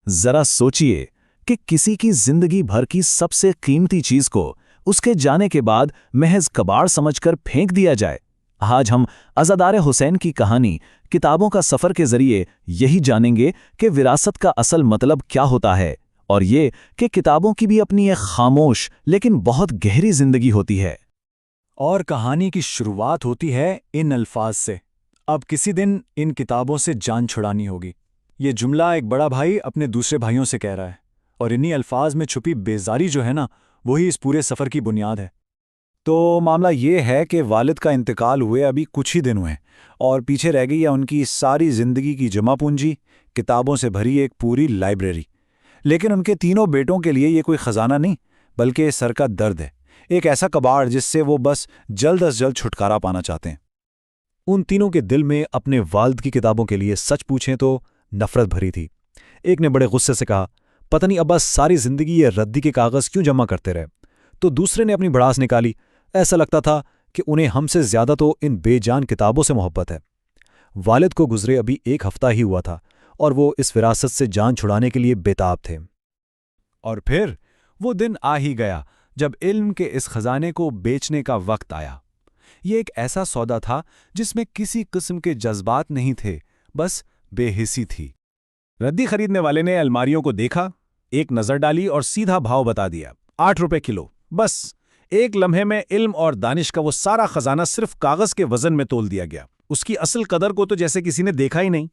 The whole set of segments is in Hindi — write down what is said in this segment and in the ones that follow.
जरा सोचिए कि किसी की जिंदगी भर की सबसे कीमती चीज को उसके जाने के बाद महज कबाड़ समझकर फेंक दिया जाए। आज हम अज़ादार हुसैन की कहानी किताबों का सफर के जरिए यही जानेंगे कि विरासत का असल मतलब क्या होता है, और ये कि किताबों की भी अपनी एक खामोश लेकिन बहुत गहरी जिंदगी होती है। और कहानी की शुरुआत होती है इन अल्फाज से, अब किसी दिन इन किताबों से जान छुड़ानी होगी। ये जुमला एक बड़ा भाई अपने दूसरे भाइयों से कह रहा है, और इन्हीं अल्फाज में छुपी बेजारी जो है ना, वही इस पूरे सफ़र की बुनियाद है। तो मामला ये है कि वालिद का इंतकाल हुए अभी कुछ ही दिन हुए हैं, और पीछे रह गई है उनकी सारी ज़िंदगी की जमा पूंजी, किताबों से भरी एक पूरी लाइब्रेरी। लेकिन उनके तीनों बेटों के लिए ये कोई ख़जाना नहीं, बल्कि सर का दर्द है, एक ऐसा कबाड़ जिससे वो बस जल्द अज जल्द छुटकारा पाना चाहते हैं। उन तीनों के दिल में अपने वालिद की किताबों के लिए सच पूछें तो नफरत भरी थी। एक ने बड़े गुस्से से कहा, पता नहीं अब्बा सारी जिंदगी ये रद्दी के कागज़ क्यों जमा करते रहे। तो दूसरे ने अपनी भड़ास निकाली, ऐसा लगता था कि उन्हें हमसे ज्यादा तो इन बेजान किताबों से मोहब्बत है। वालिद को गुजरे अभी एक हफ्ता ही हुआ था, और वो इस विरासत से जान छुड़ाने के लिए बेताब थे। और फिर वो दिन आ ही गया जब इल्म के इस खजाने को बेचने का वक्त आया। ये एक ऐसा सौदा था जिसमें किसी किस्म के जज्बात नहीं थे, बस बेहिसी थी। रद्दी खरीदने वाले ने अलमारियों को देखा, एक नजर डाली और सीधा भाव बता दिया, 8 रुपए किलो। बस एक लम्हे में इल्म और दानिश का वो सारा खजाना सिर्फ कागज के वजन में तोल दिया गया। उसकी असल कदर को तो जैसे किसी ने देखा ही नहीं।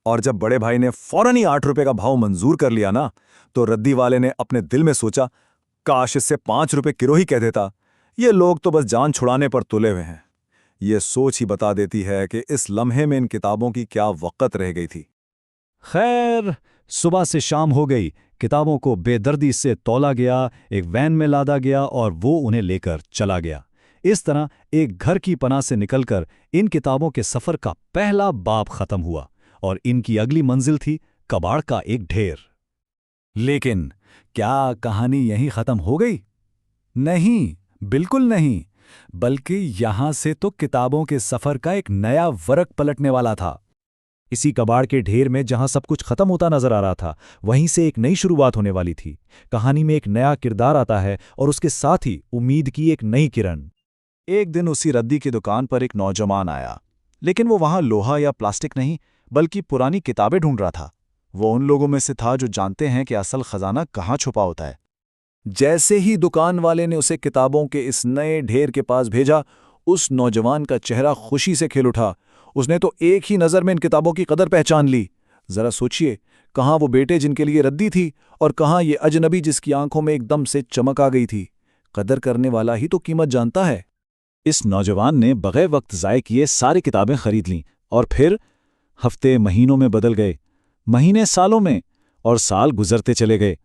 और जब बड़े भाई ने फौरन ही 8 रुपए का भाव मंजूर कर लिया ना, तो रद्दी वाले ने अपने दिल में सोचा, काश इससे 5 रुपए किलो ही कह देता। ये लोग तो बस जान छुड़ाने पर तुले हुए हैं। ये सोच ही बता देती है कि इस लम्हे में इन किताबों की क्या वक़्त रह गई थी। खैर, सुबह से शाम हो गई, किताबों को बेदर्दी से तौला गया, एक वैन में लादा गया और वो उन्हें लेकर चला गया। इस तरह एक घर की पनाह से निकलकर इन किताबों के सफ़र का पहला बाब खत्म हुआ, और इनकी अगली मंजिल थी कबाड़ का एक ढेर। लेकिन क्या कहानी यहीं खत्म हो गई? नहीं, बिल्कुल नहीं, बल्कि यहां से तो किताबों के सफर का एक नया वरक पलटने वाला था। इसी कबाड़ के ढेर में जहां सब कुछ खत्म होता नजर आ रहा था, वहीं से एक नई शुरुआत होने वाली थी। कहानी में एक नया किरदार आता है, और उसके साथ ही उम्मीद की एक नई किरण। एक दिन उसी रद्दी की दुकान पर एक नौजवान आया, लेकिन वो वहां लोहा या प्लास्टिक नहीं, बल्कि पुरानी किताबें ढूंढ रहा था। वो उन लोगों में से था जो जानते हैं कि असल खजाना कहाँ छुपा होता है। जैसे ही दुकान वाले ने उसे किताबों के इस नए ढेर के पास भेजा, उस नौजवान का चेहरा खुशी से खिल उठा। उसने तो एक ही नज़र में इन किताबों की कदर पहचान ली। जरा सोचिए, कहाँ वो बेटे जिनके लिए रद्दी थी, और कहाँ ये अजनबी जिसकी आंखों में एकदम से चमक आ गई थी। कदर करने वाला ही तो कीमत जानता है। इस नौजवान ने बगैर वक्त ज़ाय किए सारी किताबें खरीद लीं, और फिर हफ्ते महीनों में बदल गए, महीने सालों में, और साल गुजरते चले गए।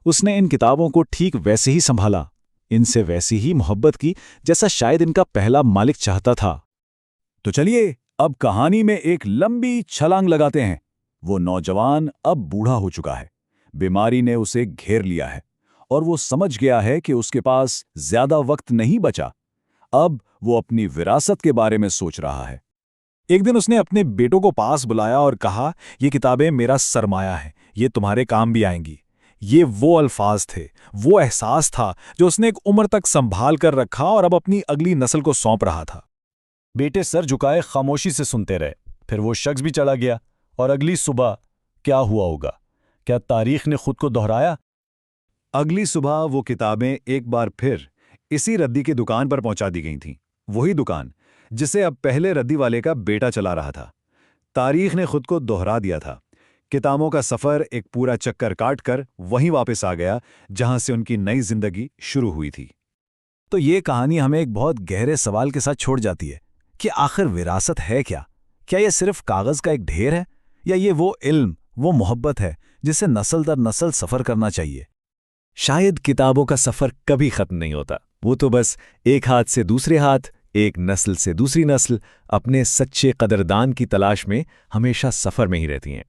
उसने इन किताबों को ठीक वैसे ही संभाला, इनसे वैसी ही मोहब्बत की जैसा शायद इनका पहला मालिक चाहता था। तो चलिए अब कहानी में एक लंबी छलांग लगाते हैं। वो नौजवान अब बूढ़ा हो चुका है, बीमारी ने उसे घेर लिया है, और वो समझ गया है कि उसके पास ज्यादा वक्त नहीं बचा। अब वो अपनी विरासत के बारे में सोच रहा है। एक दिन उसने अपने बेटों को पास बुलाया और कहा, ये किताबें मेरा सरमाया है, ये तुम्हारे काम भी आएंगी। ये वो अल्फाज थे, वो एहसास था जो उसने एक उम्र तक संभाल कर रखा और अब अपनी अगली नस्ल को सौंप रहा था। बेटे सर झुकाए खामोशी से सुनते रहे। फिर वो शख्स भी चला गया, और अगली सुबह क्या हुआ होगा? क्या तारीख ने खुद को दोहराया? अगली सुबह वो किताबें एक बार फिर इसी रद्दी की दुकान पर पहुंचा दी गई थीं। वही दुकान जिसे अब पहले रद्दी वाले का बेटा चला रहा था। तारीख ने खुद को दोहरा दिया था। किताबों का सफर एक पूरा चक्कर काटकर वहीं वापस आ गया जहां से उनकी नई जिंदगी शुरू हुई थी। तो ये कहानी हमें एक बहुत गहरे सवाल के साथ छोड़ जाती है कि आखिर विरासत है क्या? क्या यह सिर्फ कागज का एक ढेर है, या ये वो इल्म, वो मोहब्बत है जिसे नस्ल दर नस्ल सफर करना चाहिए? शायद किताबों का सफर कभी खत्म नहीं होता, वो तो बस एक हाथ से दूसरे हाथ, एक नस्ल से दूसरी नस्ल अपने सच्चे कदरदान की तलाश में हमेशा सफर में ही रहती हैं।